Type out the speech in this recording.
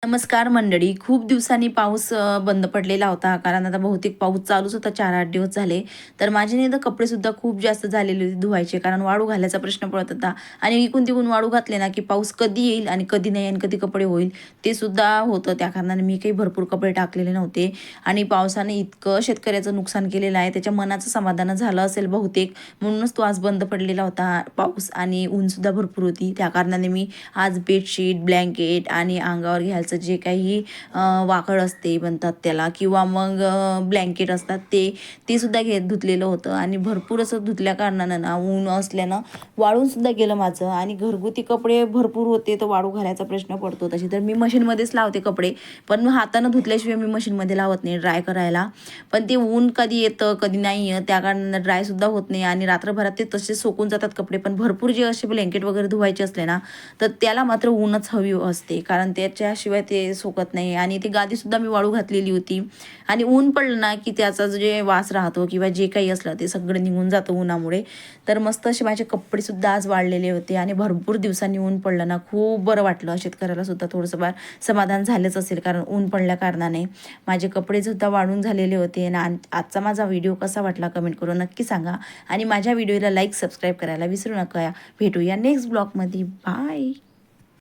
नमस्कार मंडळी. खूप दिवसांनी पाऊस बंद पडलेला होता, कारण आता बहुतेक पाऊस चालूच होता 4-8 दिवस झाले. तर माझे नाही तर कपडेसुद्धा खूप जास्त झालेले होते धुवायचे, कारण वाळू घालायचा प्रश्न पडत होता. आणि इकून-तिकून वाळू घातले ना, की पाऊस कधी येईल आणि कधी नाही आणि कधी कपडे होईल ते सुद्धा होतं. त्या कारणाने मी काही भरपूर कपडे टाकलेले नव्हते. आणि पावसाने इतकं शेतकऱ्याचं नुकसान केलेलं आहे, त्याच्या मनाचं समाधान झालं असेल बहुतेक, म्हणूनच तो आज बंद पडलेला होता पाऊस. आणि ऊनसुद्धा भरपूर होती. त्या कारणाने मी आज बेडशीट, ब्लँकेट आणि अंगावर घ्यायचं जे काही वाकड असते म्हणतात त्याला, किंवा मग ब्लँकेट असतात ते सुद्धा धुतलेलं होतं. आणि भरपूर असं धुतल्या कारणानं ना, ऊन असल्यानं वाळून सुद्धा गेलं माझं. आणि घरगुती कपडे भरपूर होते, तर वाळू घालायचा प्रश्न पडतो. तशी तर मी मशीनमध्येच लावते कपडे, पण हातानं धुतल्याशिवाय मी मशीनमध्ये लावत नाही ड्राय करायला. पण ते ऊन कधी येतं कधी नाही येत, त्या कारणानं ड्रायसुद्धा होत नाही आणि रात्रभरात ते तसे सोकून जातात कपडे. पण भरपूर जे असे ब्लँकेट वगैरे धुवायचे असले ना, तर त्याला मात्र ऊनच हवी असते, कारण त्याच्याशिवाय ते सुकत नाही. आणि ती गादीसुद्धा मी वाळू घातलेली होती. आणि ऊन पडलं ना, की त्याचा जे वास राहतो किंवा जे काही असलं ते सगळं निघून जातं उन्हामुळे. तर मस्त असे माझे कपडेसुद्धा आज वाळलेले होते. आणि भरपूर दिवसांनी ऊन पडलं ना, खूप बरं वाटलं. शेतकऱ्याला सुद्धा थोडंसं समाधान झालंच असेल, कारण ऊन पडल्या कारणाने माझे कपडेसुद्धा वाळून झालेले होते. आणि आजचा माझा व्हिडिओ कसा वाटला कमेंट करून नक्की सांगा. आणि माझ्या व्हिडिओला लाईक सबस्क्राईब करायला विसरू नका. भेटूया नेक्स्ट ब्लॉगमध्ये. बाय.